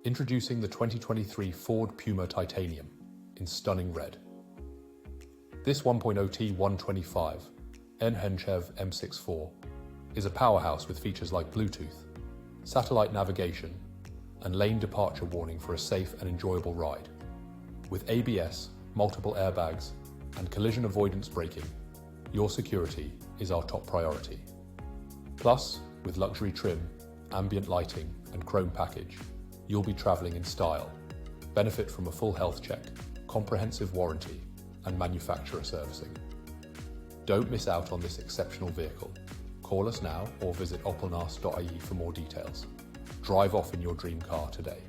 Introducing the 2023 Ford Puma Titanium in stunning red. This 1.0T 125 Mhev M6 is a powerhouse with features like Bluetooth, satellite navigation, and lane departure warning for a safe and enjoyable ride. With ABS, multiple airbags, and collision avoidance braking, your security is our top priority. Plus, with luxury trim, ambient lighting, and chrome package, you'll be traveling in style. Benefit from a full health check, comprehensive warranty, and manufacturer servicing. Don't miss out on this exceptional vehicle. Call us now or visit opelnaas.ie for more details. Drive off in your dream car today.